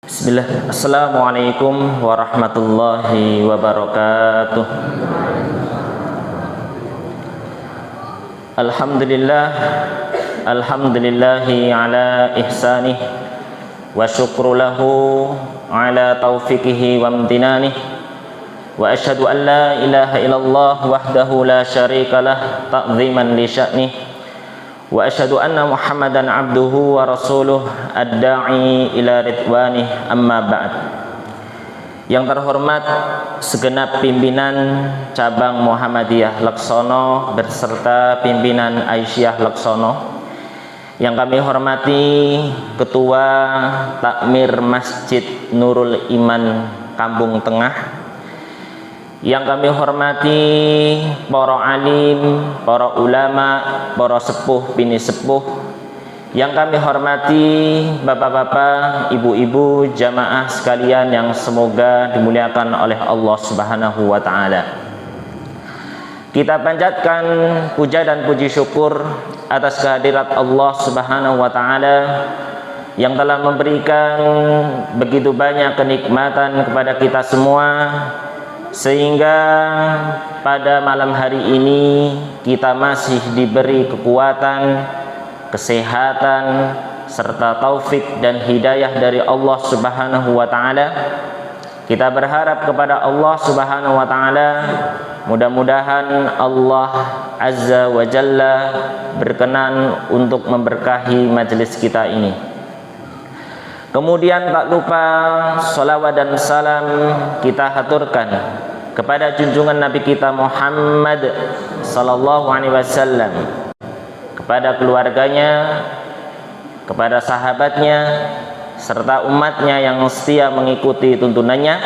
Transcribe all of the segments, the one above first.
Bismillah. Assalamualaikum warahmatullahi wabarakatuh. Alhamdulillah, alhamdulillahi ala ihsanih, wa syukru lahu ala taufiqihi wa amtinanih, wa ashhadu an la ilaha illallah wahdahu la syarika lah ta'ziman li sya'nih, wa asyhadu anna Muhammadan abduhu wa rasuluh ad-da'i ila ridwanih, amma ba'd. Yang terhormat segenap pimpinan cabang Muhammadiyah Laksono beserta pimpinan Aisyah Laksono, yang kami hormati Ketua Takmir Masjid Nurul Iman Kampung Tengah, yang kami hormati para alim, para ulama, para sepuh bini sepuh, yang kami hormati bapak-bapak, ibu-ibu, jamaah sekalian yang semoga dimuliakan oleh Allah Subhanahu wa taala. Kita panjatkan puja dan puji syukur atas kehadirat Allah Subhanahu wa taala yang telah memberikan begitu banyak kenikmatan kepada kita semua, sehingga pada malam hari ini kita masih diberi kekuatan, kesehatan, serta taufik dan hidayah dari Allah Subhanahu wa taala. Kita berharap kepada Allah Subhanahu wa taala, mudah-mudahan Allah Azza wa Jalla berkenan untuk memberkahi majelis kita ini. Kemudian tak lupa salawat dan salam kita haturkan kepada junjungan Nabi kita Muhammad sallallahu alaihi wasallam, kepada keluarganya, kepada sahabatnya, serta umatnya yang setia mengikuti tuntunannya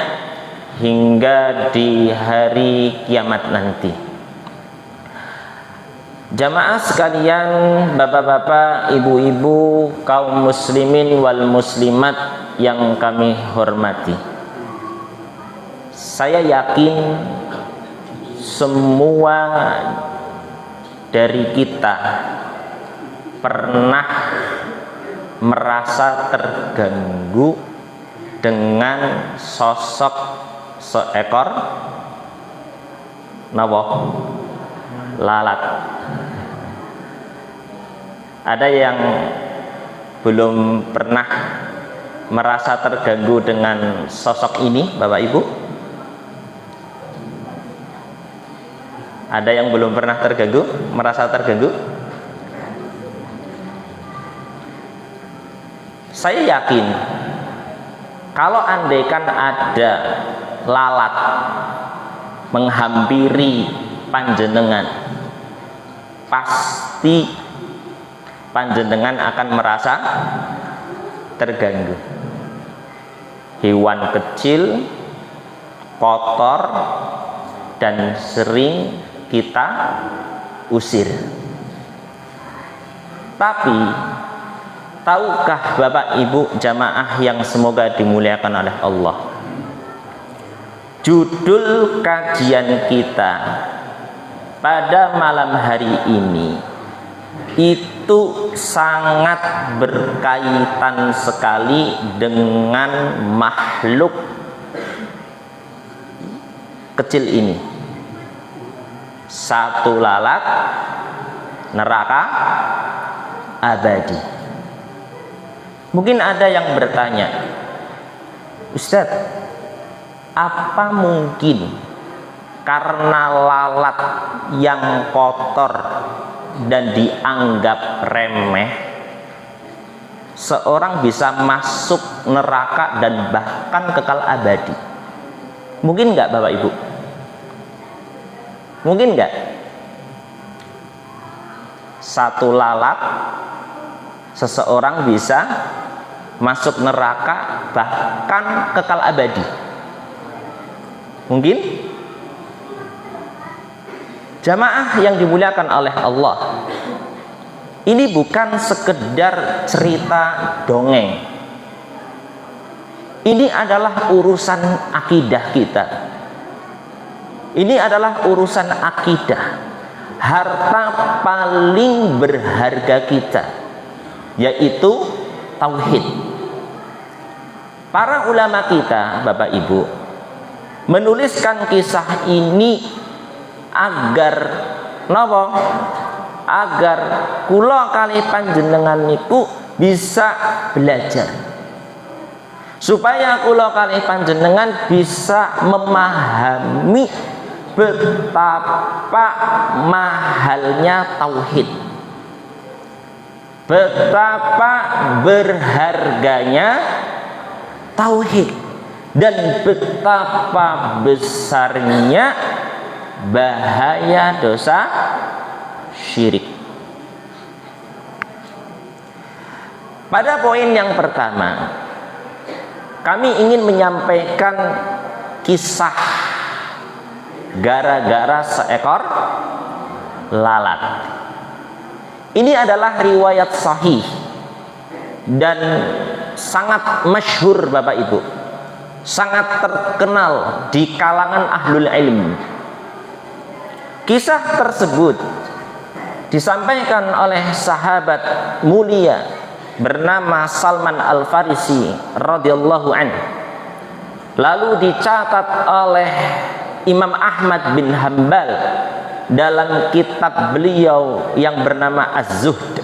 hingga di hari kiamat nanti. Jamaah sekalian, bapak-bapak, ibu-ibu, kaum muslimin wal muslimat yang kami hormati, saya yakin semua dari kita pernah merasa terganggu dengan sosok seekor lalat. Ada yang belum pernah merasa terganggu dengan sosok ini, Bapak Ibu? Ada yang belum pernah merasa terganggu? Saya yakin kalau andaikan ada lalat menghampiri panjenengan, pasti panjenengan akan merasa terganggu. Hewan kecil, kotor, dan sering kita usir. Tapi tahukah Bapak Ibu jamaah yang semoga dimuliakan oleh Allah, judul kajian kita pada malam hari ini itu sangat berkaitan sekali dengan makhluk kecil ini. Satu lalat neraka abadi. Mungkin ada yang bertanya, Ustadz, apa mungkin karena lalat yang kotor dan dianggap remeh, seorang bisa masuk neraka dan bahkan kekal abadi? Mungkin nggak Bapak Ibu? Mungkin nggak? Satu lalat seseorang bisa masuk neraka bahkan kekal abadi? Mungkin? Jamaah yang dimuliakan oleh Allah, ini bukan sekedar cerita dongeng. Ini adalah urusan akidah kita. Ini adalah urusan akidah, harta paling berharga kita, yaitu tauhid. Para ulama kita, Bapak Ibu, menuliskan kisah ini agar napa? Agar kula kalih panjenengan niku bisa belajar, supaya kula kalih panjenengan bisa memahami betapa mahalnya tauhid, betapa berharganya tauhid, dan betapa besarnya bahaya dosa syirik. Pada poin yang pertama, kami ingin menyampaikan kisah gara-gara seekor lalat. Ini adalah riwayat sahih dan sangat masyhur, Bapak Ibu, sangat terkenal di kalangan ahlul ilm. Kisah tersebut disampaikan oleh sahabat mulia bernama Salman Al-Farisi radhiyallahu anhu, lalu dicatat oleh Imam Ahmad bin Hambal dalam kitab beliau yang bernama Az-Zuhd.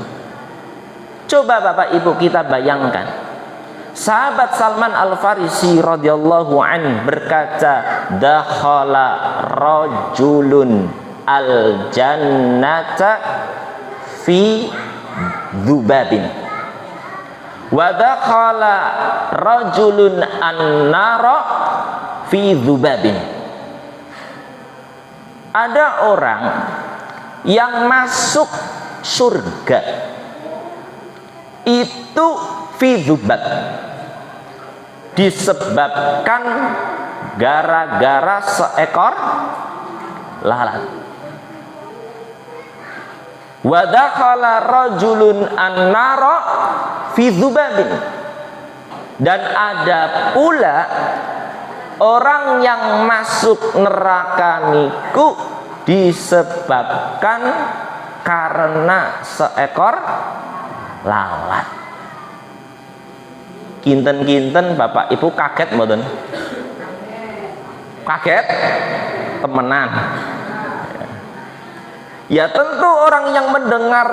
Coba Bapak Ibu kita bayangkan, sahabat Salman Al-Farisi radhiyallahu anhu berkata, dakhala rajulun al-jannata fi dzubabin wa dakhala rajulun an-nara fi dzubabin. Ada orang yang masuk surga itu fi dzubab, disebabkan gara-gara seekor lalat. Wa dakhala rajulun an-nara fi dzubabin, dan ada pula orang yang masuk neraka niku disebabkan karena seekor lalat. Kinten-kinten Bapak Ibu kaget mboten? Kaget temenan. Ya tentu orang yang mendengar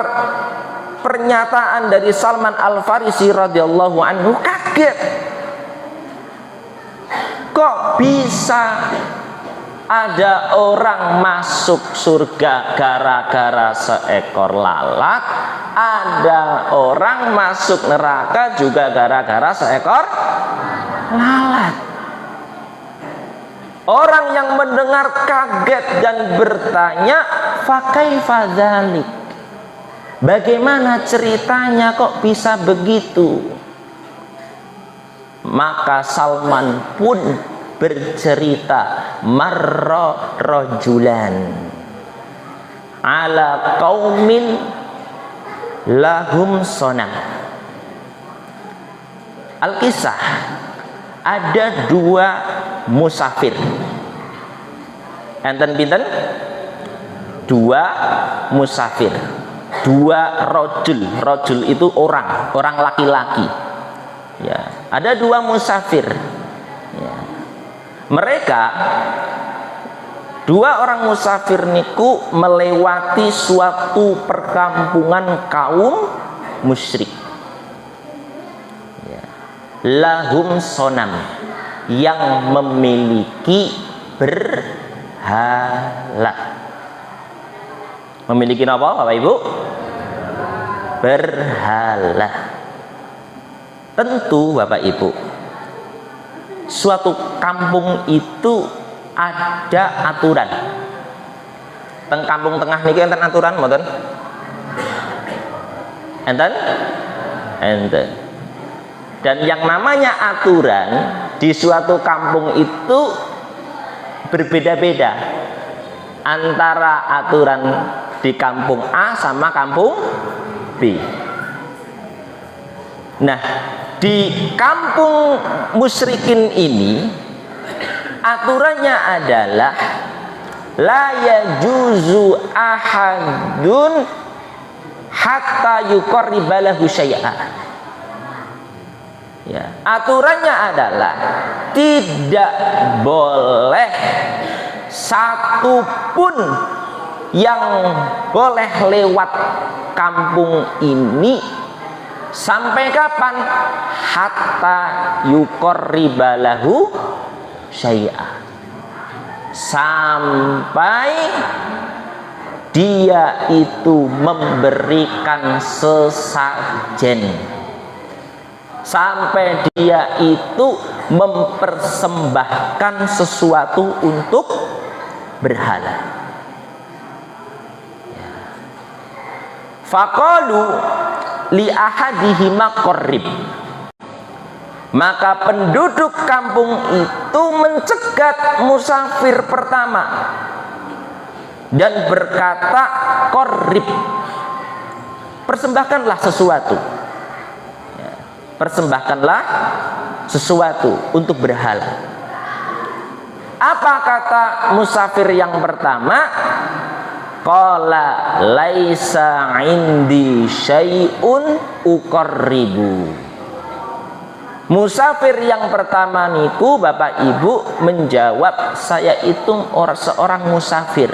pernyataan dari Salman Al-Farisi radhiyallahu anhu kaget. Kok bisa ada orang masuk surga gara-gara seekor lalat, ada orang masuk neraka juga gara-gara seekor lalat? Orang yang mendengar kaget dan bertanya, fakaifa dzalik? Bagaimana ceritanya kok bisa begitu? Maka Salman pun bercerita, marra rajulan ala qaumin lahum sonam. Al-kisah, ada dua musafir. Enten pinten? Dua musafir, dua rojul. Rojul itu orang laki-laki. Ya, ada dua musafir. Ya. Mereka dua orang musafir niku melewati suatu perkampungan kaum musyrik. Ya. Lahum sonam, yang memiliki berhala. Memiliki apa Bapak Ibu? Berhala. Tentu Bapak Ibu, suatu kampung itu ada aturan. Teng kampung tengah niki enten aturan mboten? Enten? Enten. Dan yang namanya aturan di suatu kampung itu berbeda-beda antara aturan di kampung A sama kampung B. Nah, di kampung musyrikin ini aturannya adalah la yajuzu ahadun hatta yuqarriba lahu syai'a. Ya, aturannya adalah tidak boleh satupun yang boleh lewat kampung ini sampai kapan? Hatta yuqarribalahu syai'a, sampai dia itu memberikan sesajen, sampai dia itu mempersembahkan sesuatu untuk berhala. Faqalu li ahadihima qarrib, maka penduduk kampung itu mencegat musafir pertama dan berkata, qarrib, persembahkanlah sesuatu, persembahkanlah sesuatu untuk berhala. Apa kata musafir yang pertama? Qala laisa indi syai'un uqarribu. Musafir yang pertama niku Bapak Ibu menjawab, saya itu seorang musafir.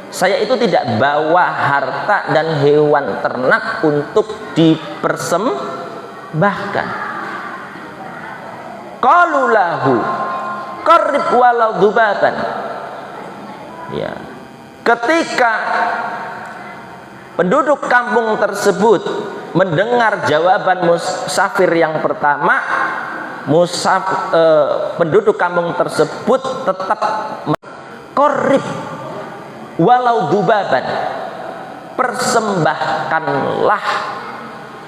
Saya itu tidak bawa harta dan hewan ternak untuk dipersembahkan. Qalu lahu qarrib walau dubatan. Ya. Ketika penduduk kampung tersebut mendengar jawaban musafir yang pertama, penduduk kampung tersebut tetap qarrib walau dubaban, persembahkanlah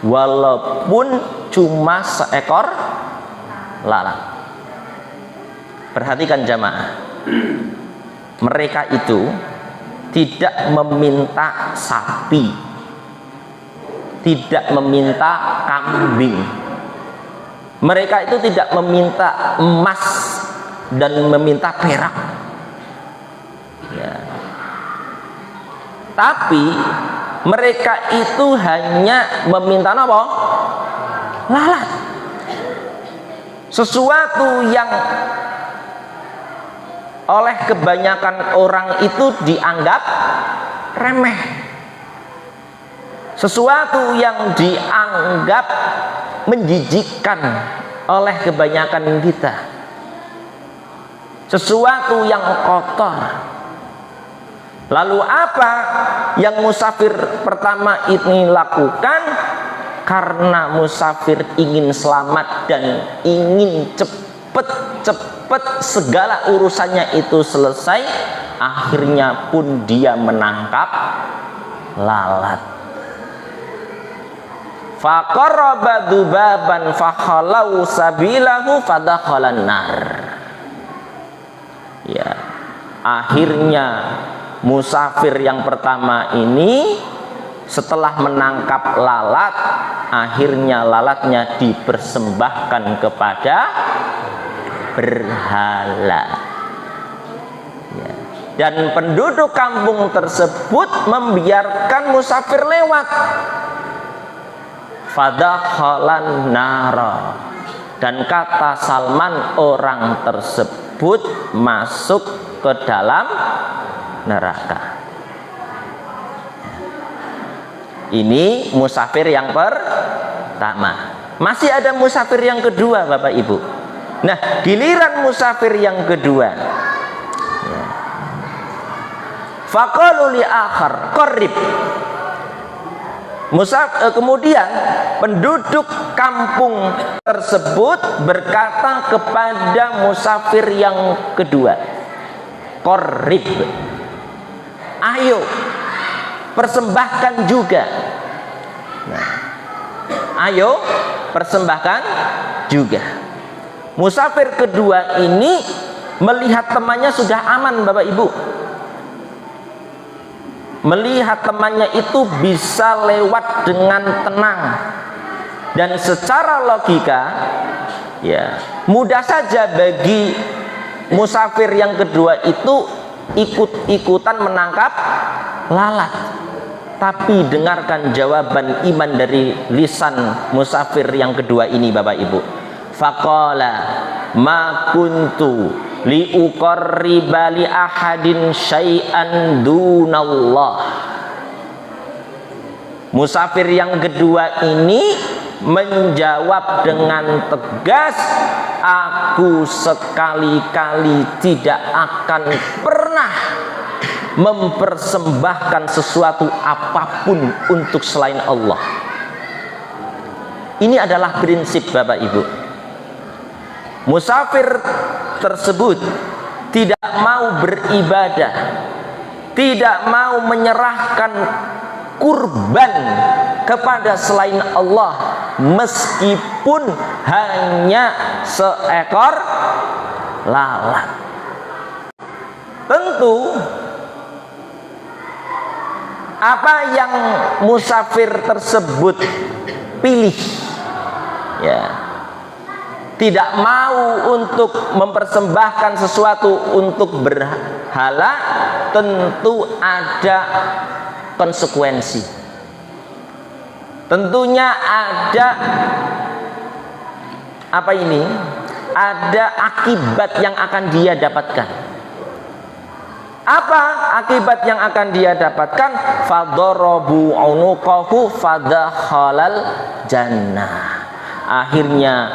walaupun cuma seekor lalat. Perhatikan jamaah, mereka itu tidak meminta sapi, tidak meminta kambing, mereka itu tidak meminta emas dan meminta perak, ya. Tapi mereka itu hanya meminta apa? Lalat, sesuatu yang oleh kebanyakan orang itu dianggap remeh, sesuatu yang dianggap menjijikkan oleh kebanyakan kita, sesuatu yang kotor. Lalu apa yang musafir pertama ini lakukan? Karena musafir ingin selamat dan ingin cepat segala urusannya itu selesai, akhirnya pun dia menangkap lalat. Faqarraba dubaban fakhalau sabilahu fadakhalan nar. Ya, akhirnya musafir yang pertama ini setelah menangkap lalat, akhirnya lalatnya dipersembahkan kepada berhala, ya. Dan penduduk kampung tersebut membiarkan musafir lewat. Fadakhalan nara, dan kata Salman, orang tersebut masuk ke dalam neraka. Ini musafir yang pertama. Masih ada musafir yang kedua Bapak Ibu. Nah, giliran musafir yang kedua, ya. Faqalu li akhar qarrib. Kemudian penduduk kampung tersebut berkata kepada musafir yang kedua, qarrib, ayo persembahkan juga. Nah, ayo persembahkan juga. Musafir kedua ini melihat temannya sudah aman Bapak Ibu, melihat temannya itu bisa lewat dengan tenang, dan secara logika, ya, mudah saja bagi musafir yang kedua itu ikut-ikutan menangkap lalat. Tapi dengarkan jawaban iman dari lisan musafir yang kedua ini, Bapak Ibu. Faqala ma kuntu liuqarriba li ahadin syai'an dunallah. Musafir yang kedua ini menjawab dengan tegas, aku sekali-kali tidak akan pernah mempersembahkan sesuatu apapun untuk selain Allah. Ini adalah prinsip, Bapak Ibu. Musafir tersebut tidak mau beribadah, tidak mau menyerahkan kurban kepada selain Allah, meskipun hanya seekor lalat. Tentu apa yang musafir tersebut pilih, ya, tidak mau untuk mempersembahkan sesuatu untuk berhala, tentu ada konsekuensi. Tentunya ada apa ini? Ada akibat yang akan dia dapatkan. Apa akibat yang akan dia dapatkan? Fadarabu unuqahu fadakhalal jannah. Akhirnya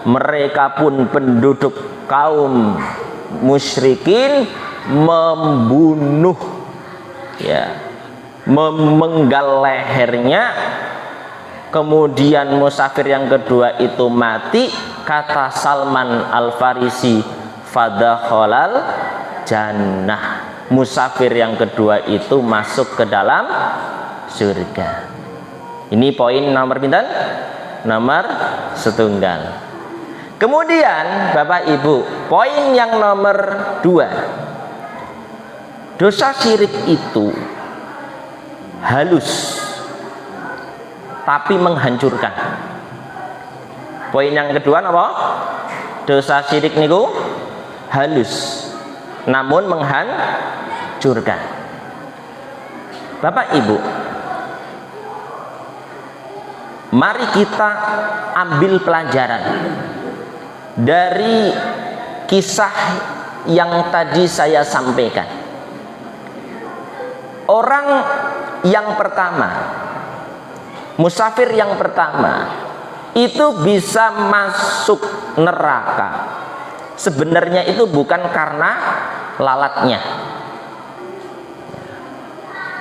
mereka pun penduduk kaum musyrikin membunuh, ya, memenggal lehernya. Kemudian musafir yang kedua itu mati. Kata Salman Al-Farisi, fadakhalal jannah. Musafir yang kedua itu masuk ke dalam surga. Ini poin nomor pinten? Nomor setunggal. Kemudian Bapak Ibu, poin yang nomor 2. Dosa syirik itu halus tapi menghancurkan. Poin yang kedua apa? Dosa syirik niku halus namun menghancurkan. Bapak Ibu, mari kita ambil pelajaran dari kisah yang tadi saya sampaikan. Orang yang pertama, musafir yang pertama itu bisa masuk neraka. Sebenarnya itu bukan karena lalatnya.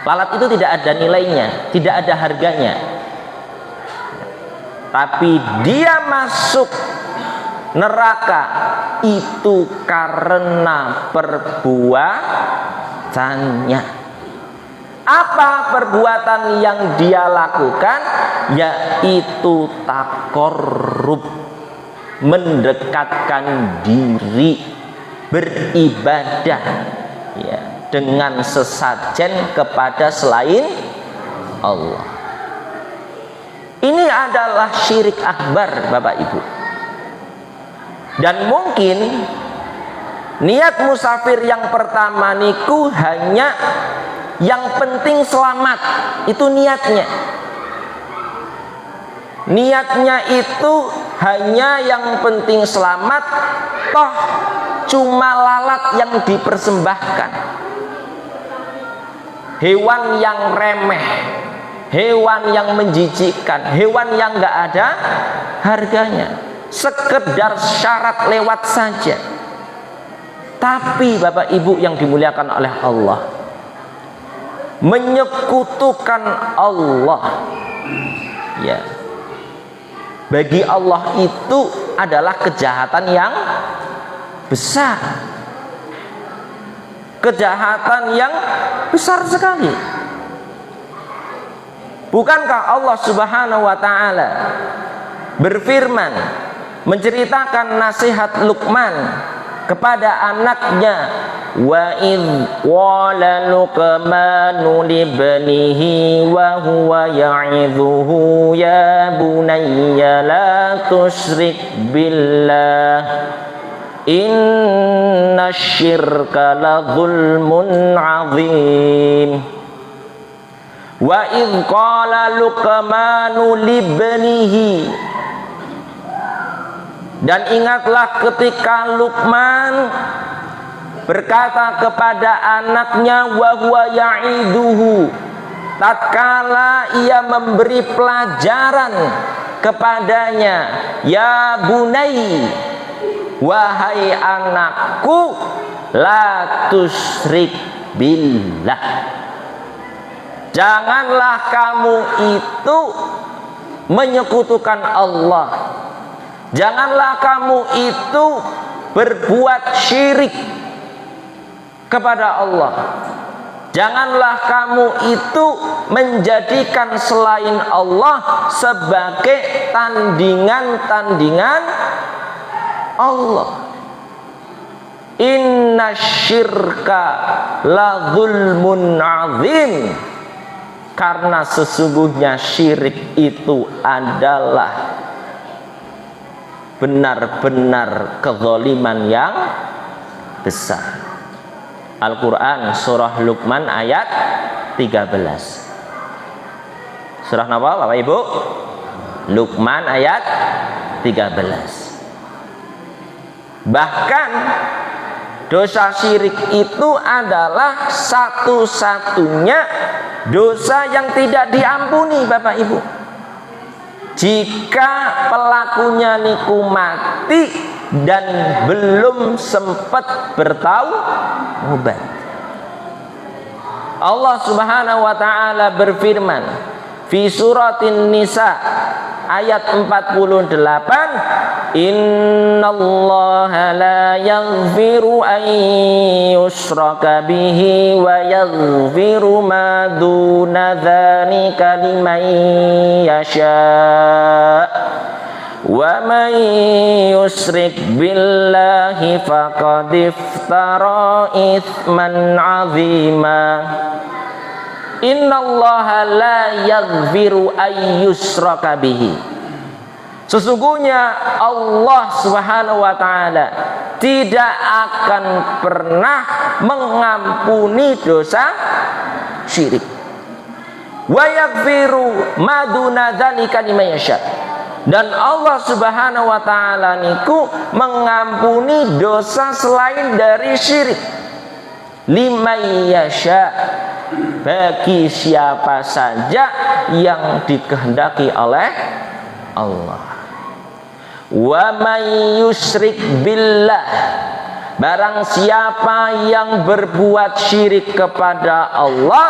Lalat itu tidak ada nilainya, tidak ada harganya. Tapi dia masuk neraka itu karena perbuatannya. Apa perbuatan yang dia lakukan? Yaitu takorrub, mendekatkan diri, beribadah, ya, dengan sesajen kepada selain Allah. Ini adalah syirik akbar, Bapak Ibu. Dan mungkin niat musafir yang pertama niku hanya yang penting selamat, itu niatnya. Niatnya itu hanya yang penting selamat, toh cuma lalat yang dipersembahkan, hewan yang remeh, hewan yang menjijikkan, hewan yang nggak ada harganya, sekedar syarat lewat saja. Tapi Bapak Ibu yang dimuliakan oleh Allah, menyekutukan Allah, ya, bagi Allah itu adalah kejahatan yang besar, kejahatan yang besar sekali. Bukankah Allah Subhanahu wa ta'ala berfirman menceritakan nasihat Luqman kepada anaknya, wa idh qala luqmanu libnihi wa huwa ya'idhuhu ya bunayya la tusyrik billah inna syirka la zulmun azim. Wa idh qala Luqmanu libnihi, dan ingatlah ketika Luqman berkata kepada anaknya, wa huwa ya'iduhu, tatkala ia memberi pelajaran kepadanya, ya bunai, wahai anakku, la tusyrik billah, janganlah kamu itu menyekutukan Allah, janganlah kamu itu berbuat syirik kepada Allah, janganlah kamu itu menjadikan selain Allah sebagai tandingan-tandingan Allah. Inna syirka la zulmun azim, karena sesungguhnya syirik itu adalah benar-benar kezaliman yang besar. Al-Quran surah Luqman ayat 13. Surah apa Bapak Ibu? Luqman ayat 13. Bahkan dosa syirik itu adalah satu-satunya dosa yang tidak diampuni Bapak Ibu. Jika pelakunya niku mati dan belum sempat bertaubat. Allah Subhanahu wa taala berfirman fi suratin Nisa ayat 48, innallaha la yaghfiru an yushraka bihi wa yaghfiru ma duna dzalika liman yasha. Wa man yusyrik billahi faqad iftara itsman 'azima. Innallaha la yaghfiru ay yushraka bihi. Sesungguhnya Allah Subhanahu wa taala tidak akan pernah mengampuni dosa syirik. Wa yaghfiru ma duna dzalika liman yasha. Dan Allah Subhanahu wa taala niku mengampuni dosa selain dari syirik. Liman yasha, bagi siapa saja yang dikehendaki oleh Allah. Wa may yusyrik billah, barang siapa yang berbuat syirik kepada Allah,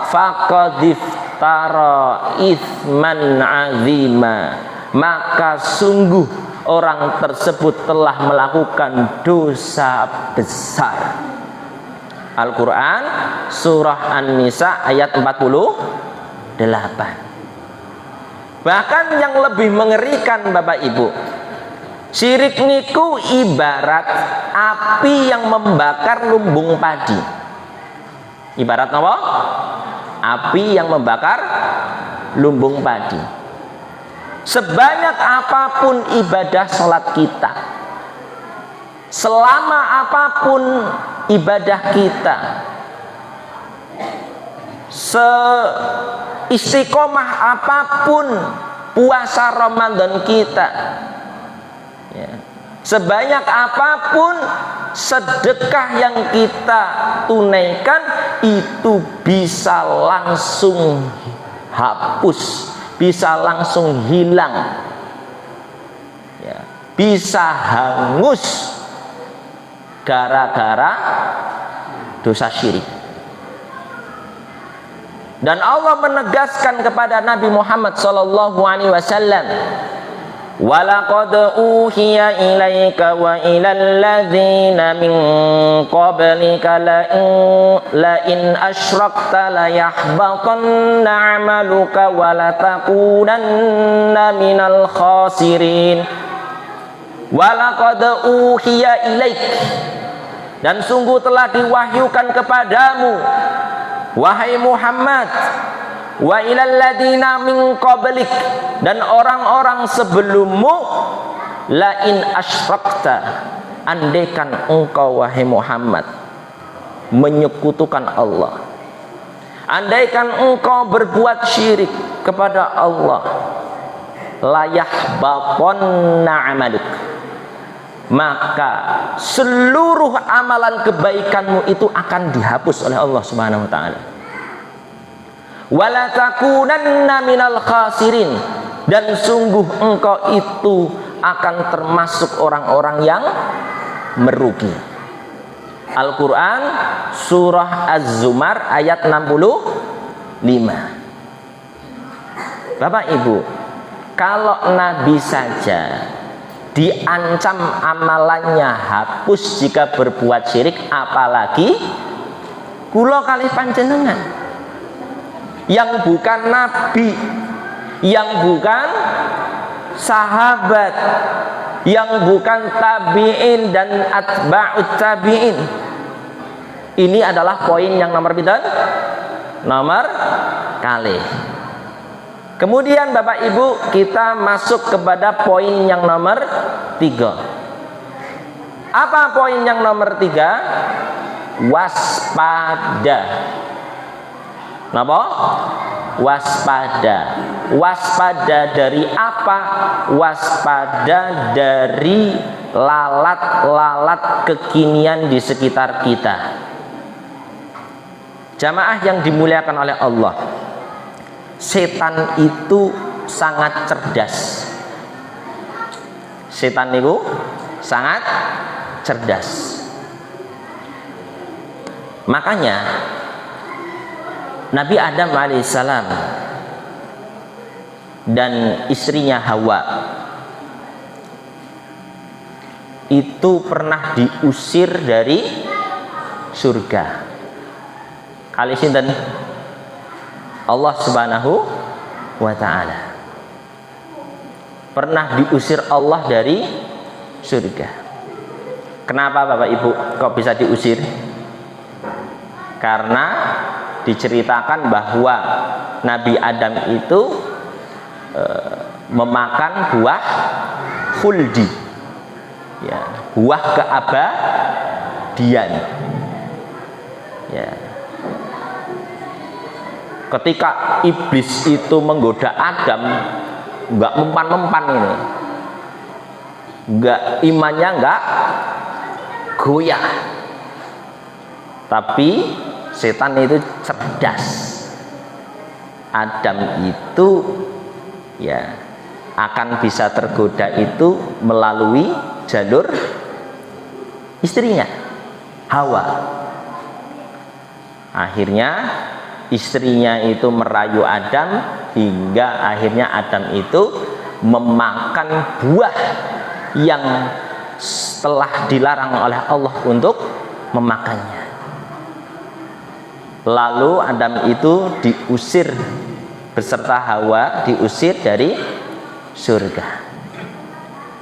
faqad iftara itsman 'azima, maka sungguh orang tersebut telah melakukan dosa besar. Al-Quran surah An-Nisa ayat 48. Bahkan yang lebih mengerikan Bapak Ibu, syirik niku ibarat api yang membakar lumbung padi. Ibarat apa? Api yang membakar lumbung padi. Sebanyak apapun ibadah sholat kita, selama apapun ibadah kita, seistiqomah apapun puasa Ramadan kita, ya, sebanyak apapun sedekah yang kita tunaikan, itu bisa langsung hapus, bisa langsung hilang, ya, bisa hangus gara-gara dosa syirik. Dan Allah menegaskan kepada Nabi Muhammad sallallahu alaihi wasallam, walaqad uhiya ilaika wa ilal ladzina min qablika la in asyrakta la yahbatanna 'amaluka wa la takunanna minal khasirin. Walaqad uhiya ilaik, dan sungguh telah diwahyukan kepadamu wahai Muhammad, wa ilal ladzina min qablik, dan orang-orang sebelummu, la in asyrakta, andaikan engkau wahai Muhammad menyekutukan Allah, andaikan engkau berbuat syirik kepada Allah, la yahbatonna amaluk, maka seluruh amalan kebaikanmu itu akan dihapus oleh Allah Subhanahu wa taala. Wala takunanna minal khasirin, dan sungguh engkau itu akan termasuk orang-orang yang merugi. Al-Quran surah Az-Zumar ayat 65. Bapak Ibu, kalau Nabi saja diancam amalannya hapus jika berbuat syirik, apalagi kula kalih panjenengan yang bukan Nabi, yang bukan sahabat, yang bukan tabi'in dan atba'ut tabi'in. Ini adalah poin yang nomor pinten? Nomor kalih. Kemudian Bapak Ibu, kita masuk kepada poin yang nomor 3. Apa poin yang nomor 3? Waspada. Napa? Waspada. Waspada dari apa? Waspada dari lalat-lalat kekinian di sekitar kita. Jamaah yang dimuliakan oleh Allah, setan itu sangat cerdas. Setan itu sangat cerdas. Makanya Nabi Adam alaihissalam dan istrinya Hawa itu pernah diusir dari surga. Kali sinten? Allah Subhanahu wa taala. Pernah diusir Allah dari surga. Kenapa Bapak Ibu kok bisa diusir? Karena diceritakan bahwa Nabi Adam itu memakan buah khuldi, ya, buah keabadian, ya. Ketika iblis itu menggoda Adam, nggak mempan-mempan ini, nggak, imannya nggak goyah, tapi setan itu cerdas. Adam itu ya akan bisa tergoda itu melalui jalur istrinya Hawa. Akhirnya istrinya itu merayu Adam hingga akhirnya Adam itu memakan buah yang telah dilarang oleh Allah untuk memakannya. Lalu Adam itu diusir beserta Hawa, diusir dari surga.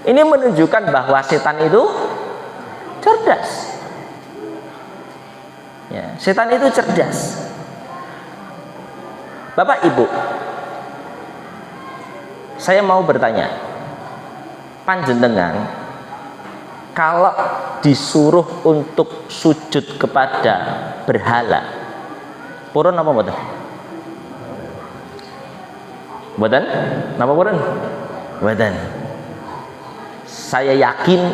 Ini menunjukkan bahwa setan itu cerdas. Ya, setan itu cerdas. Bapak Ibu, saya mau bertanya, panjenengan kalau disuruh untuk sujud kepada berhala, purun apa mboten? Mboten? Napa purun? Mboten. Saya yakin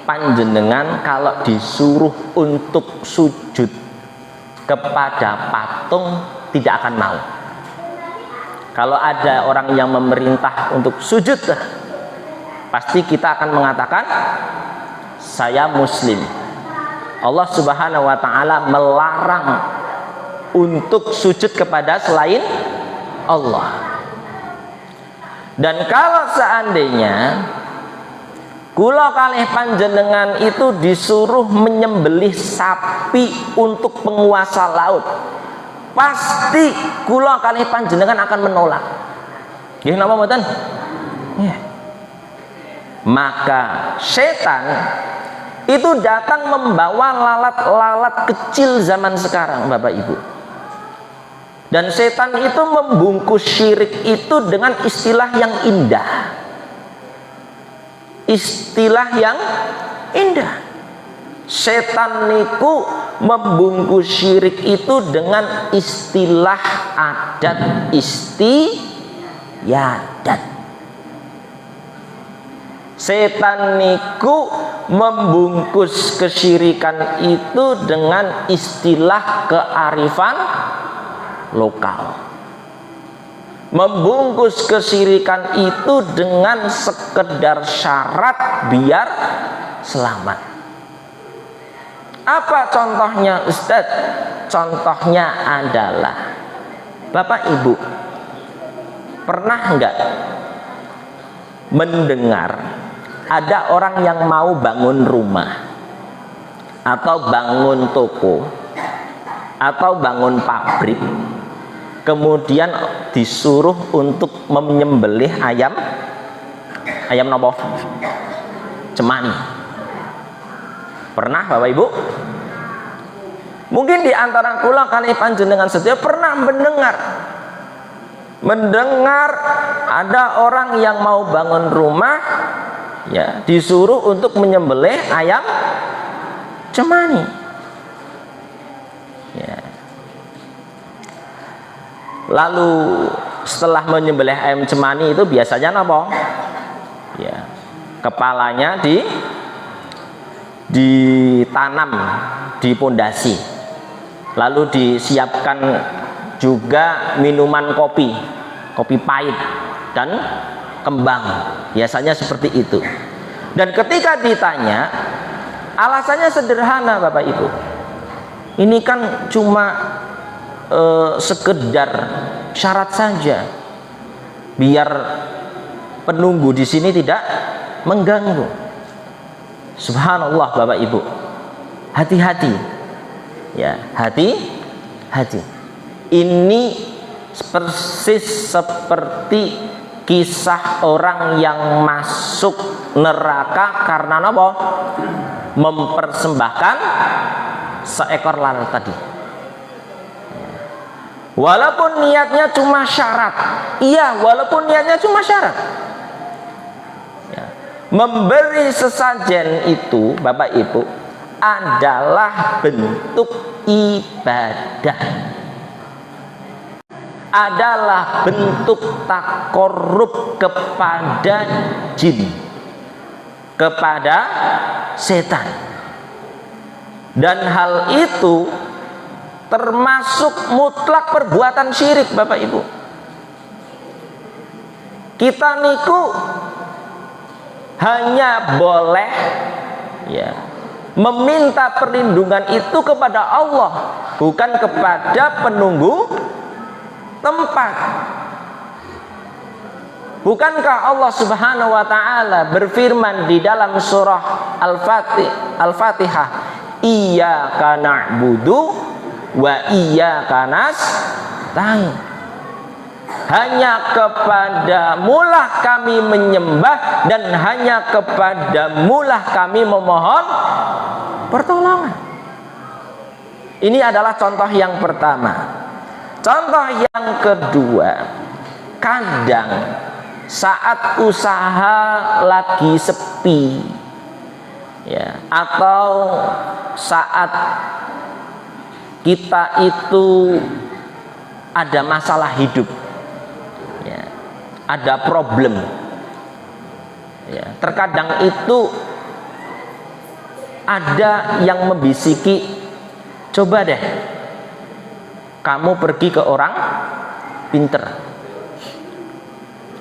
panjenengan kalau disuruh untuk sujud kepada patung tidak akan mau. Kalau ada orang yang memerintah untuk sujud, pasti kita akan mengatakan saya muslim. Allah Subhanahu wa taala melarang untuk sujud kepada selain Allah. Dan kalau seandainya kula kalih panjenengan itu disuruh menyembelih sapi untuk penguasa laut, pasti kula kalih panjenengan akan menolak. Nggih napa mboten? Nggih. Maka setan itu datang membawa lalat-lalat kecil zaman sekarang, Bapak Ibu. Dan setan itu membungkus syirik itu dengan istilah yang indah. Istilah yang indah. Setan niku membungkus syirik itu dengan istilah adat istiadat. Setan niku membungkus kesyirikan itu dengan istilah kearifan lokal. Membungkus kesyirikan itu dengan sekedar syarat biar selamat. Apa contohnya Ustadz? Contohnya adalah Bapak Ibu pernah enggak mendengar ada orang yang mau bangun rumah atau bangun toko atau bangun pabrik, kemudian disuruh untuk menyembelih ayam nopo? Cemani. Pernah Bapak Ibu? Mungkin di antara kula kali panjenengan sedaya pernah mendengar ada orang yang mau bangun rumah, ya, disuruh untuk menyembelih ayam cemani. Ya. Lalu setelah menyembelih ayam cemani itu biasanya apa? Ya, kepalanya ditanam di pondasi, lalu disiapkan juga minuman kopi pahit dan kembang, biasanya seperti itu. Dan ketika ditanya, alasannya sederhana Bapak Ibu, ini kan cuma sekedar syarat saja biar penunggu di sini tidak mengganggu. Subhanallah Bapak Ibu, hati-hati ya, hati-hati. Ini persis seperti kisah orang yang masuk neraka karena apa? Mempersembahkan seekor lalat tadi. Walaupun niatnya cuma syarat, iya, walaupun niatnya cuma syarat. Ya. Memberi sesajen itu, Bapak Ibu, adalah bentuk ibadah, adalah bentuk takorup kepada jin, kepada setan. Dan hal itu termasuk mutlak perbuatan syirik Bapak Ibu. Kita niku hanya boleh ya meminta perlindungan itu kepada Allah, bukan kepada penunggu tempat. Bukankah Allah Subhanahu wa taala berfirman di dalam surah Al-Fatihah, iyyaka na'budu wa iyyaka nasta'in. Hanya kepadamulah kami menyembah dan hanya kepadamulah kami memohon pertolongan. Ini adalah contoh yang pertama. Contoh yang kedua, kadang saat usaha lagi sepi ya, atau saat kita itu ada masalah hidup ya, ada problem ya, terkadang itu ada yang membisiki, coba deh kamu pergi ke orang pinter,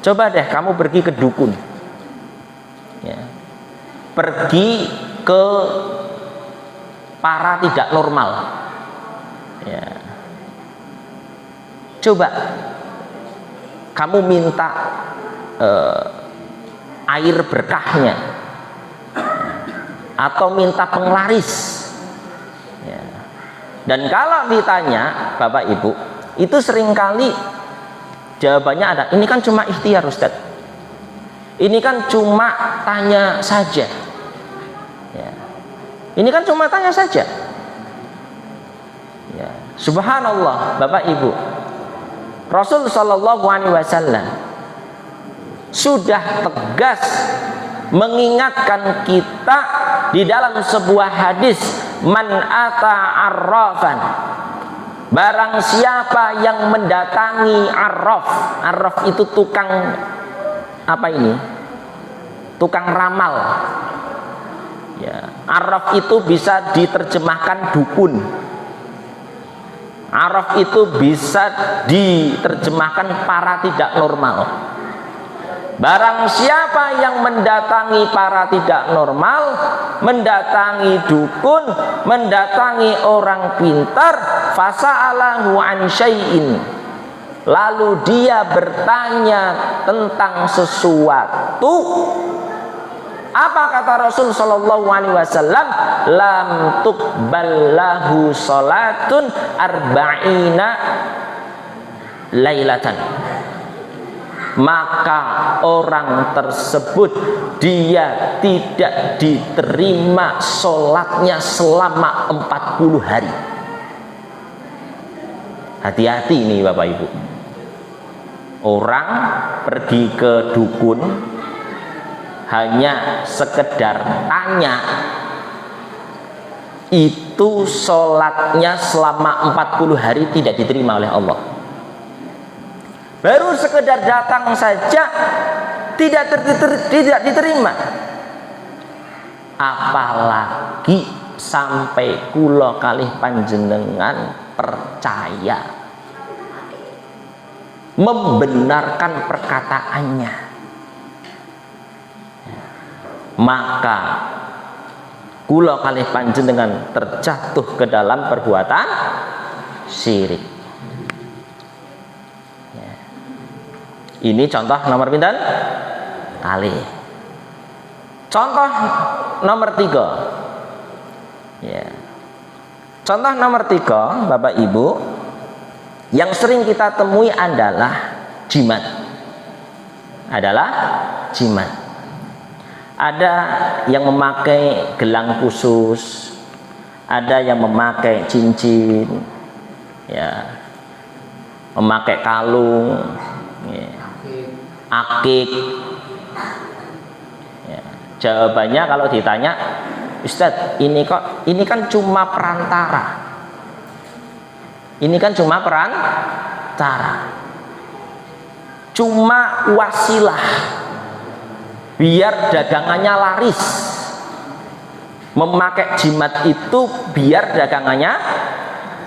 coba deh kamu pergi ke dukun ya, pergi ke para tidak normal ya, coba kamu minta air berkahnya atau minta penglaris ya. Dan kalau ditanya Bapak Ibu, itu seringkali jawabannya ada, ini kan cuma ikhtiar Ustaz, ini kan cuma tanya saja ya. Ini kan cuma tanya saja ya. Subhanallah Bapak Ibu, Rasul Shallallahu Alaihi Wasallam sudah tegas mengingatkan kita di dalam sebuah hadis man ata arrafan, barang siapa yang mendatangi arraf. Arraf itu tukang apa ini? Tukang ramal. Ya, arraf itu bisa diterjemahkan dukun. Arraf itu bisa diterjemahkan para tidak normal. Barang siapa yang mendatangi para tidak normal, mendatangi dukun, mendatangi orang pintar, fasa'alahu an syai'in, lalu dia bertanya tentang sesuatu, apa kata Rasul sallallahu alaihi wasallam? Lam tuqbal lahu salatun arba'ina lailatan. Maka orang tersebut dia tidak diterima sholatnya selama 40 hari. Hati-hati nih Bapak Ibu. Orang pergi ke dukun hanya sekedar tanya, itu sholatnya selama 40 hari tidak diterima oleh Allah. Baru sekedar datang saja tidak diterima, apalagi sampai kula kalih panjenengan percaya, membenarkan perkataannya, maka kula kalih panjenengan terjatuh ke dalam perbuatan syirik. Ini contoh nomor pinten? Kali. Contoh nomor 3. Ya. Contoh nomor 3, Bapak Ibu, yang sering kita temui adalah jimat. Ada yang memakai gelang khusus, ada yang memakai cincin, ya, memakai kalung, ya, akik. Ya, jawabannya kalau ditanya, Ustadz, ini kan cuma perantara. Ini kan cuma perantara. Cuma wasilah biar dagangannya laris. Memakai jimat itu biar dagangannya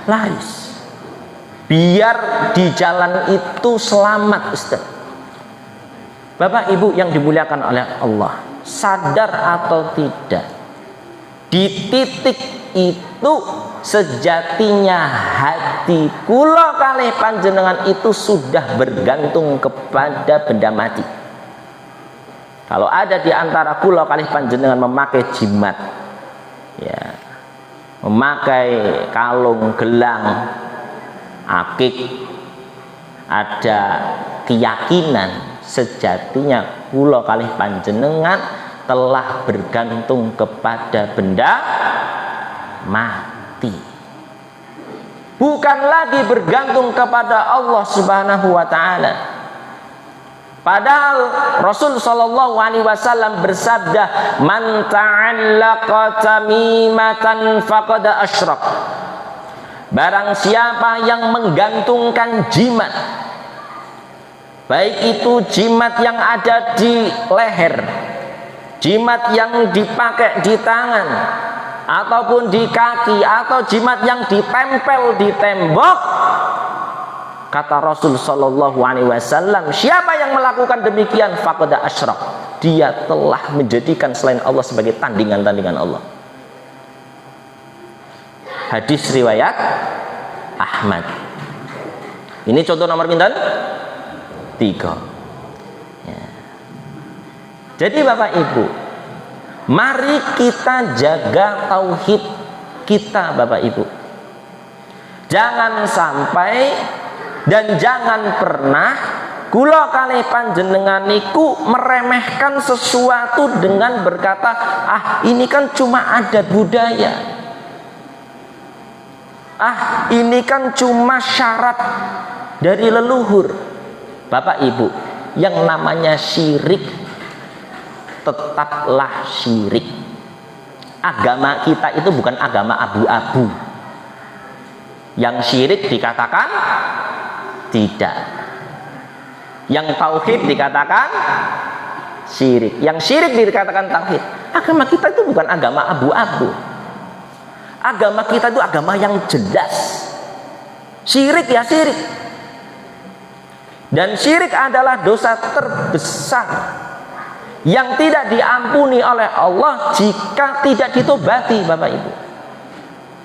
laris. Biar di jalan itu selamat, Ustaz. Bapak Ibu yang dimuliakan oleh Allah, sadar atau tidak, di titik itu sejatinya hati kula kalih panjenengan itu sudah bergantung kepada benda mati. Kalau ada di antara kula kalih panjenengan memakai jimat, ya, memakai kalung, gelang, akik, ada keyakinan sejatinya kula kalih panjenengan telah bergantung kepada benda mati, bukan lagi bergantung kepada Allah Subhanahu wa ta'ala. Padahal Rasul sallallahu alaihi wasallam bersabda, man ta'allaqa tamimatan faqad asyrak. Barang siapa yang menggantungkan jimat, baik itu jimat yang ada di leher, jimat yang dipakai di tangan ataupun di kaki, atau jimat yang ditempel di tembok, kata Rasul sallallahu alaihi wasallam, siapa yang melakukan demikian faqad asyrak, dia telah menjadikan selain Allah sebagai tandingan-tandingan Allah. Hadis riwayat Ahmad. Ini contoh nomor pinten? 3. Ya. Jadi Bapak Ibu, mari kita jaga tauhid kita Bapak Ibu. Jangan sampai dan jangan pernah kula kalih panjenengan niku meremehkan sesuatu dengan berkata, ah ini kan cuma ada budaya, ah ini kan cuma syarat dari leluhur. Bapak Ibu, yang namanya syirik tetaplah syirik. agama kita itu bukan agama abu-abu. Yang syirik dikatakan tidak. Yang tauhid dikatakan syirik. Yang syirik dikatakan tauhid. Agama kita itu bukan agama abu-abu. Agama kita itu agama yang jelas. Syirik ya syirik. Dan syirik adalah dosa terbesar yang tidak diampuni oleh Allah jika tidak ditobati, Bapak Ibu.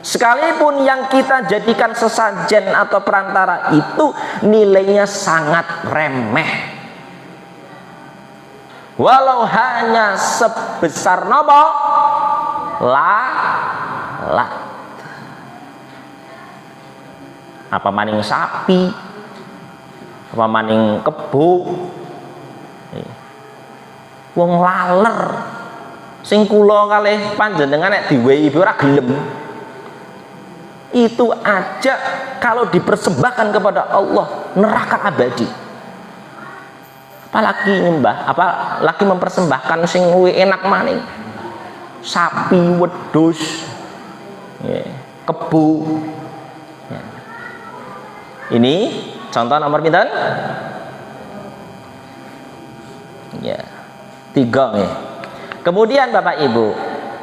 Sekalipun yang kita jadikan sesajen atau perantara itu nilainya sangat remeh, walau hanya sebesar nopo lalat, apa maning sapi, apa maning kebo, wong laler sing kula kalih panjenengan nek diwehi ora gelem, itu aja kalau dipersembahkan kepada Allah neraka abadi. Apalagi nyembah, apalagi mempersembahkan sing enak maning, sapi, wedhus, kebo. Ini contoh nomor pinten? Ya, 3 nih. Kemudian Bapak Ibu,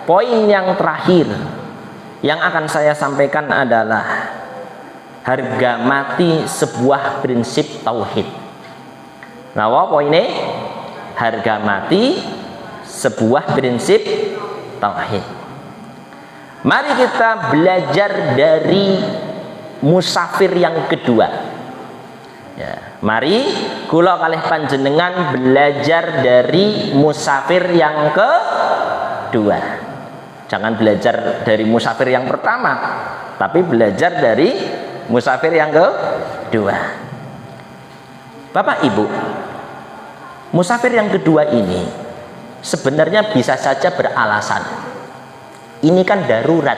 poin yang terakhir yang akan saya sampaikan adalah harga mati sebuah prinsip tauhid. Nah, apa ini? Harga mati sebuah prinsip tauhid. Mari kita belajar dari musafir yang kedua. Ya, mari kula kalih panjenengan belajar dari musafir yang kedua. Jangan belajar dari musafir yang pertama, tapi belajar dari musafir yang kedua. Bapak Ibu, musafir yang kedua ini sebenarnya bisa saja beralasan. Ini kan darurat.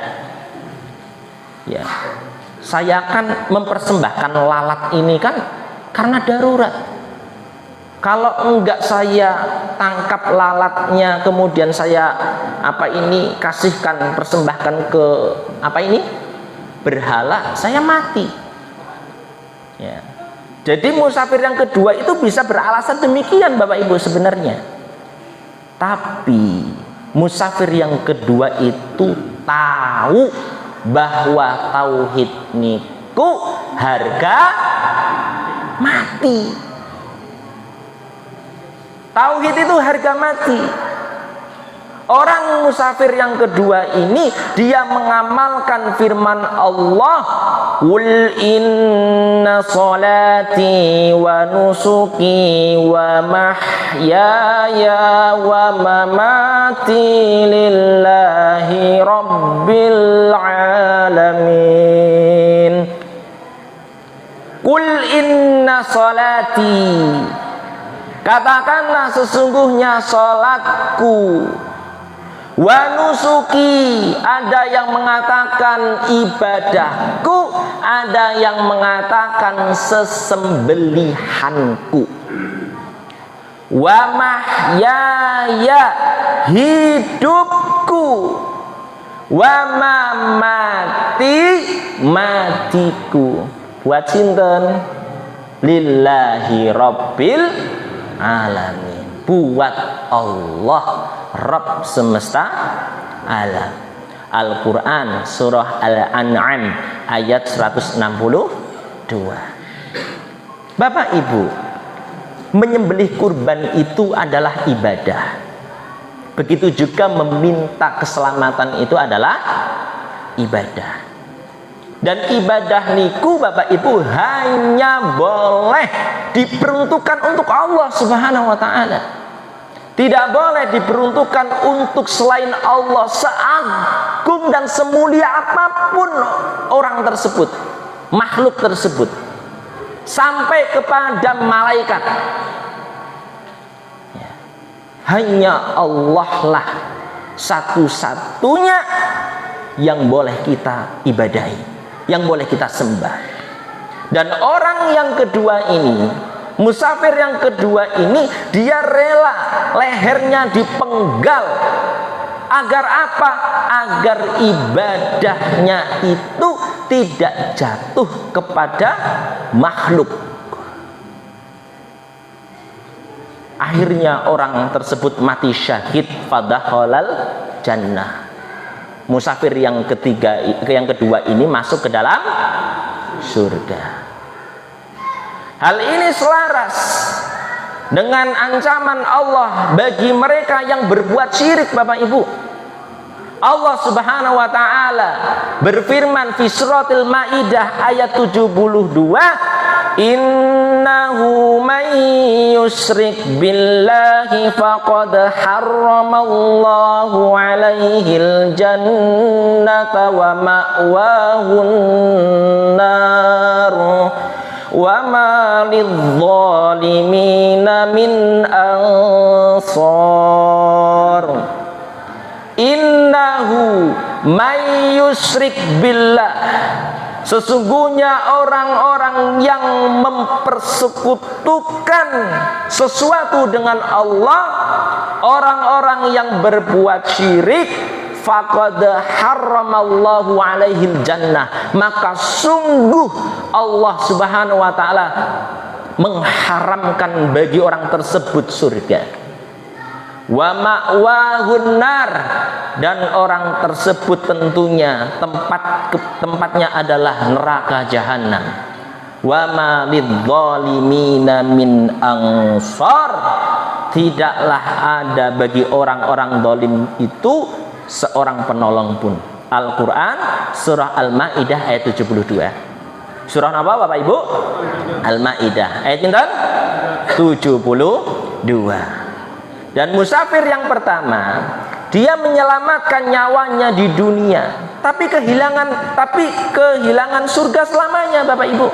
Ya, saya kan mempersembahkan lalat ini kan karena darurat. Kalau enggak saya tangkap lalatnya, kemudian saya kasihkan, persembahkan ke berhala, saya mati. Ya. Jadi musafir yang kedua itu bisa beralasan demikian, Bapak Ibu sebenarnya. Tapi musafir yang kedua itu tahu bahwa tauhid niku harga mati. Tauhid itu harga mati. Orang musafir yang kedua ini dia mengamalkan firman Allah, "Qul inna salati wa nusuki wa mahyaya wa mamati lillahi rabbil alamin." Qul inna salati, katakanlah sesungguhnya salatku, wa nusuki, ada yang mengatakan ibadahku, ada yang mengatakan sesembelihanku, wa mahyaya, hidupku, wa mamati, matiku. Buat sinten? Lillahi rabbil alamin. Buat Allah, Rabb semesta alam. Al-Quran surah Al-An'am ayat 162. Bapak Ibu, menyembelih kurban itu adalah ibadah. Begitu juga meminta keselamatan itu adalah ibadah. Dan ibadah niku Bapak Ibu hanya boleh diperuntukkan untuk Allah Subhanahu wa ta'ala. Tidak boleh diperuntukkan untuk selain Allah, seagung dan semulia apapun orang tersebut, makhluk tersebut, sampai kepada malaikat. Hanya Allah lah satu-satunya yang boleh kita ibadahi, yang boleh kita sembah. Dan orang yang kedua ini, musafir yang kedua ini, dia rela lehernya dipenggal Agar apa? Agar ibadahnya itu tidak jatuh kepada makhluk. Akhirnya orang tersebut mati syahid, fadakhalal jannah. Musafir yang kedua ini masuk ke dalam surga. Hal ini selaras dengan ancaman Allah bagi mereka yang berbuat syirik, Bapak Ibu. Allah Subhanahu wa taala berfirman fi suratul Maidah ayat 72, innahu may yusyrik billahi faqad harramallahu alaihil jannata wa ma'wahun nar wa ma lidzalimina min ansar. Innahu may yusyrik billah, sesungguhnya orang-orang yang mempersekutukan sesuatu dengan Allah, orang-orang yang berbuat syirik, faqad harramallahu alaihil jannah, maka sungguh Allah Subhanahu wa taala mengharamkan bagi orang tersebut surga. Wa ma'wahun nar, dan orang tersebut tentunya tempatnya adalah neraka jahanam. Wa ma lidzalimina min ansar, tidaklah ada bagi orang-orang zalim itu seorang penolong pun. Al-Qur'an surah Al-Maidah ayat 72. Surah apa Bapak Ibu? Al-Maidah ayat 72. Dan musafir yang pertama, dia menyelamatkan nyawanya di dunia, tapi kehilangan surga selamanya, Bapak Ibu.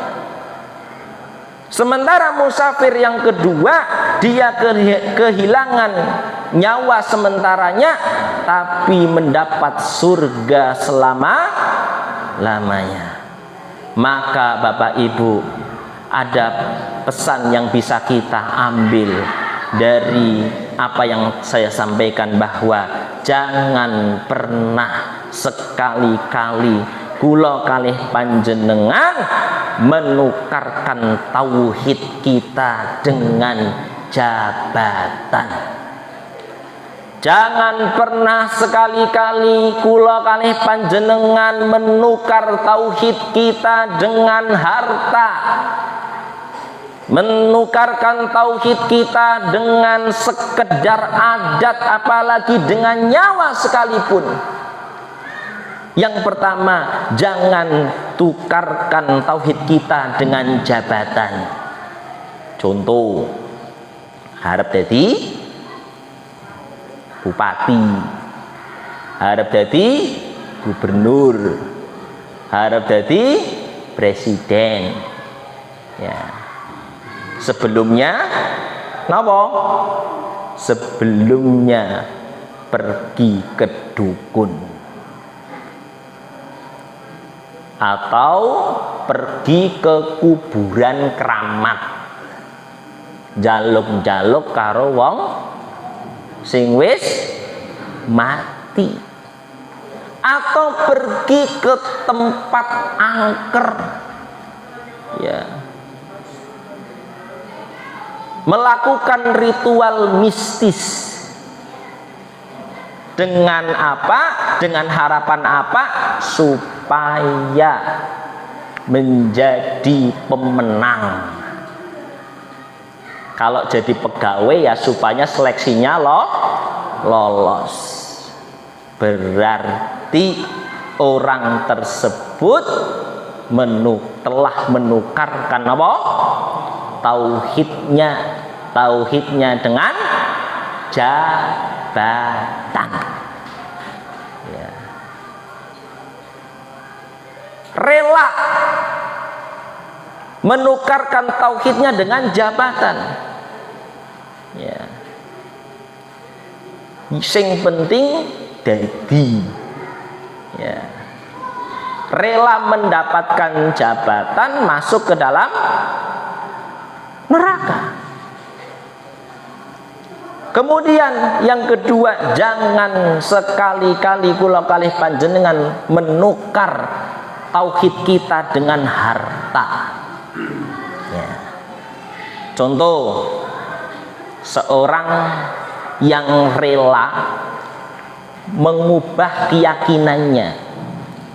Sementara musafir yang kedua, dia kehilangan nyawa sementaranya, tapi mendapat surga selama-lamanya. Maka Bapak Ibu, ada pesan yang bisa kita ambil dari apa yang saya sampaikan, bahwa jangan pernah sekali-kali kula kalih panjenengan menukarkan tauhid kita dengan jabatan. Jangan pernah sekali-kali kula kalih panjenengan menukar tauhid kita dengan harta, menukarkan tauhid kita dengan sekedar adat, apalagi dengan nyawa sekalipun. Yang pertama, jangan tukarkan tauhid kita dengan jabatan. Contoh, harap jadi bupati, harap jadi gubernur, harap jadi presiden, ya. Sebelumnya napa? Sebelumnya pergi ke dukun atau pergi ke kuburan keramat, jaluk-jaluk karo wong sing wis mati, atau pergi ke tempat angker, ya, melakukan ritual mistis. Dengan apa? Dengan harapan apa? Supaya menjadi pemenang. Kalau jadi pegawai ya supaya seleksinya lolos. Berarti orang tersebut telah menukarkan apa? Tauhidnya dengan jabatan, ya. Rela menukarkan tauhidnya dengan jabatan, ya. Sing penting dadi, ya. Rela mendapatkan jabatan, masuk ke dalam neraka. Kemudian yang kedua, jangan sekali-kali kula kalih panjenengan menukar tauhid kita dengan harta. Ya. Contoh, seorang yang rela mengubah keyakinannya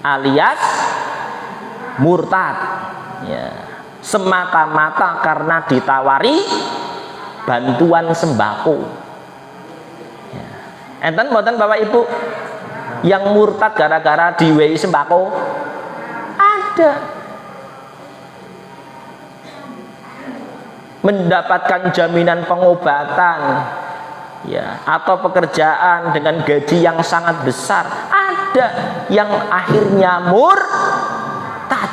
alias murtad, ya, semata-mata karena ditawari bantuan sembako. Ya. Enten mboten Bapak Ibu yang murtad gara-gara diwehi sembako? Ada. Mendapatkan jaminan pengobatan, ya, atau pekerjaan dengan gaji yang sangat besar, ada yang akhirnya murtad.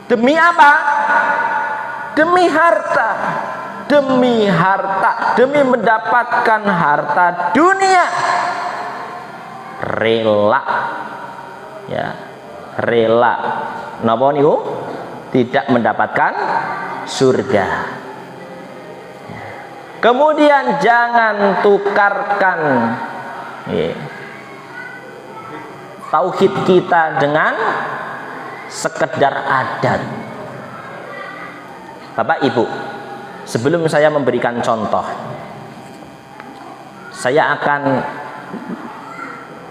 Demi apa? Demi harta. Demi harta, demi mendapatkan harta dunia, rela, ya, rela napa niku tidak mendapatkan surga. Kemudian jangan tukarkan, ya, tauhid kita dengan sekedar adat. Bapak Ibu, sebelum saya memberikan contoh, saya akan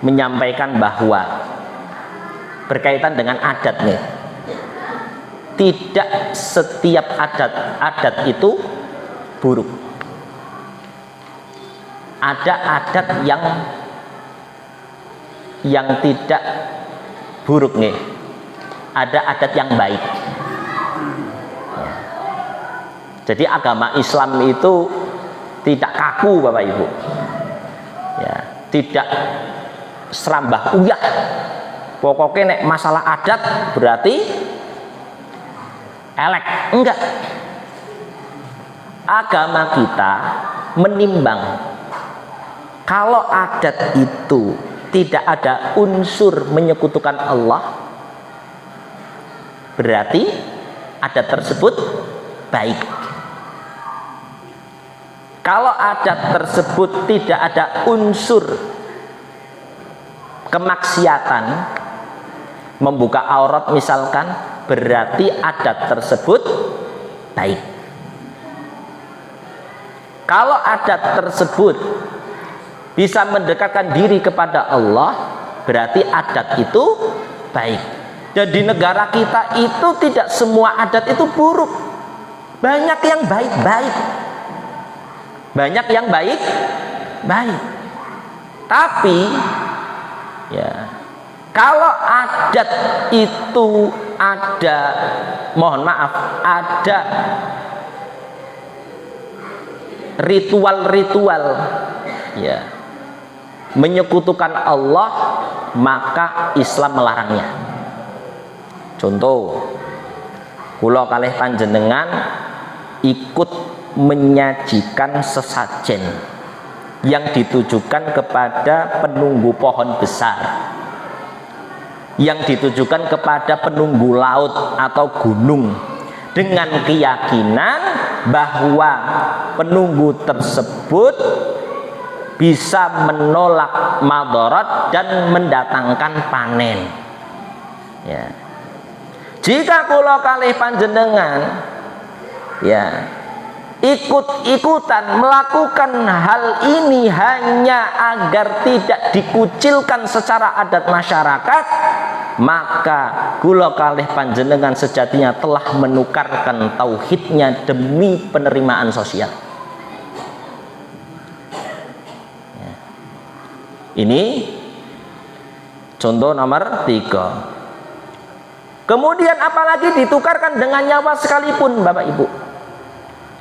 menyampaikan bahwa berkaitan dengan adat nih, tidak setiap adat itu buruk. Ada adat yang tidak buruk nih, ada adat yang baik. Jadi agama Islam itu tidak kaku Bapak Ibu, ya, tidak serambah uyah. Pokoknya nek masalah adat berarti elek, enggak. Agama kita menimbang kalau adat itu tidak ada unsur menyekutukan Allah, berarti adat tersebut baik. Kalau adat tersebut tidak ada unsur kemaksiatan, membuka aurat misalkan, berarti adat tersebut baik. Kalau adat tersebut bisa mendekatkan diri kepada Allah, berarti adat itu baik. Dan di negara kita itu tidak semua adat itu buruk, banyak yang baik-baik. Banyak yang baik. Tapi ya, kalau adat itu ada, mohon maaf, ada ritual-ritual, ya, menyekutukan Allah, maka Islam melarangnya. Contoh, kula kalih panjenengan ikut menyajikan sesajen yang ditujukan kepada penunggu pohon besar, yang ditujukan kepada penunggu laut atau gunung, dengan keyakinan bahwa penunggu tersebut bisa menolak madarat dan mendatangkan panen. Ya. Jika kula kalih panjenengan, ya, ikut-ikutan melakukan hal ini hanya agar tidak dikucilkan secara adat masyarakat, maka kula kalih panjenengan sejatinya telah menukarkan tauhidnya demi penerimaan sosial. Ya. Ini contoh nomor 3. Kemudian apalagi ditukarkan dengan nyawa sekalipun Bapak Ibu.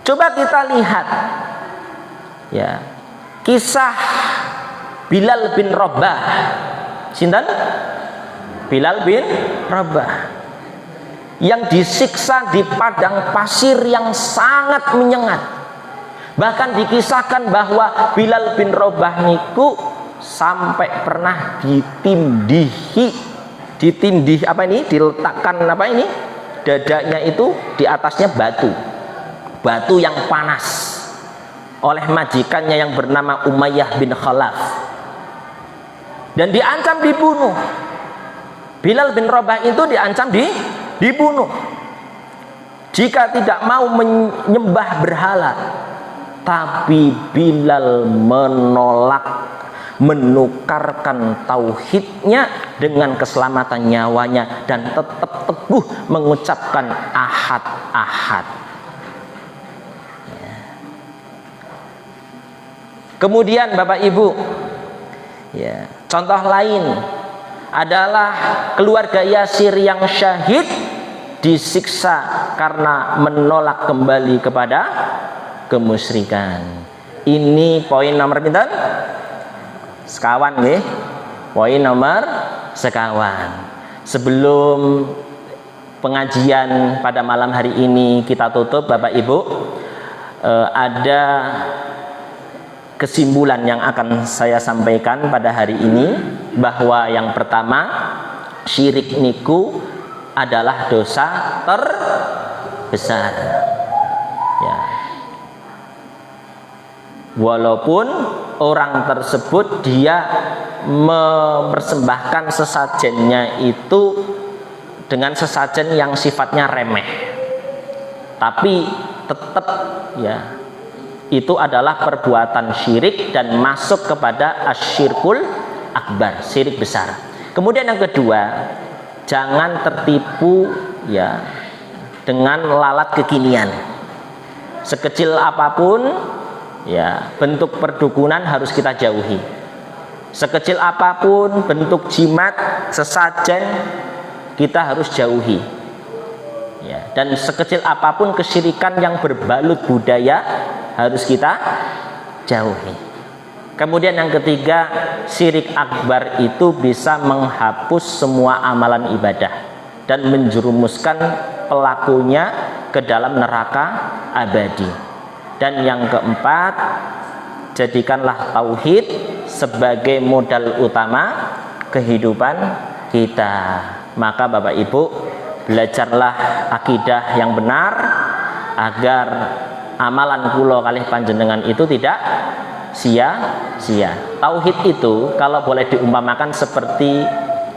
Coba kita lihat, ya, kisah Bilal bin Rabah. Sinten? Bilal bin Rabah yang disiksa di padang pasir yang sangat menyengat. Bahkan dikisahkan bahwa Bilal bin Rabah niku sampai pernah ditindih apa ini? Diletakkan apa ini? Dadanya itu di atasnya batu yang panas. oleh majikannya yang bernama Umayyah bin Khalaf dan diancam dibunuh. Bilal bin Rabah itu diancam dibunuh jika tidak mau menyembah berhala. Tapi Bilal menolak, menukarkan tauhidnya dengan keselamatan nyawanya dan tetap teguh mengucapkan ahad, ahad. Kemudian Bapak Ibu, ya, contoh lain adalah keluarga Yasir yang syahid disiksa karena menolak kembali kepada kemusyrikan. Ini poin nomor pinten? Sekawan nggih. Poin nomor sekawan. Sebelum pengajian pada malam hari ini kita tutup Bapak Ibu, ada kesimpulan yang akan saya sampaikan pada hari ini, bahwa yang pertama, syirik niku adalah dosa terbesar. Ya. Walaupun orang tersebut dia mempersembahkan sesajennya itu dengan sesajen yang sifatnya remeh, tapi tetap ya itu adalah perbuatan syirik dan masuk kepada asyirkul akbar, syirik besar. Kemudian yang kedua, jangan tertipu ya dengan lalat kekinian. Sekecil apapun ya bentuk perdukunan harus kita jauhi. Sekecil apapun bentuk jimat, sesajen, kita harus jauhi. Ya, dan sekecil apapun kesyirikan yang berbalut budaya harus kita jauhi. Kemudian yang ketiga, syirik akbar itu bisa menghapus semua amalan ibadah dan menjerumuskan pelakunya ke dalam neraka abadi. Dan yang keempat, jadikanlah tauhid sebagai modal utama kehidupan kita. Maka Bapak Ibu, belajarlah akidah yang benar agar amalan kula kalih panjenengan itu tidak sia-sia. Tauhid itu kalau boleh diumpamakan seperti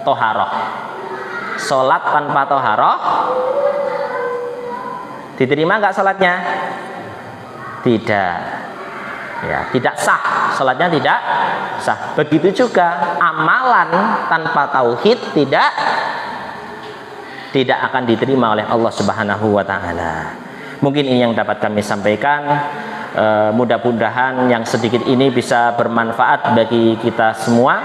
toharoh. Sholat tanpa toharoh diterima nggak sholatnya? Tidak. Ya, tidak sah. Sholatnya tidak sah. Begitu juga amalan tanpa tauhid tidak akan diterima oleh Allah Subhanahu wa taala. Mungkin ini yang dapat kami sampaikan. Mudah-mudahan yang sedikit ini bisa bermanfaat bagi kita semua.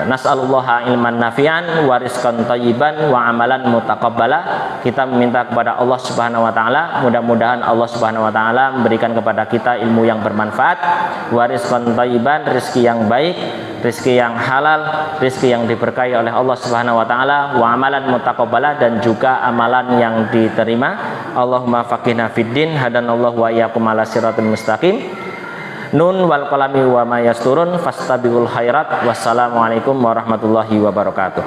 Nas'alullaha ilman nafi'an wa rizqan thayyiban wa amalan mutaqabbala. Kita meminta kepada Allah Subhanahu wa taala, mudah-mudahan Allah Subhanahu wa taala memberikan kepada kita ilmu yang bermanfaat, wa rizqan thayyiban, rezeki yang baik, rezeki yang halal, rezeki yang diberkahi oleh Allah Subhanahu wa taala, wa amalan mutaqabbala, dan juga amalan yang diterima. Allahumma faqihna fiddin, hadanallahu wa iyyakum ala siratal mustaqim. Nun wal qalami wa ma yasturun fastabiqul khairat. Wassalamualaikum warahmatullahi wabarakatuh.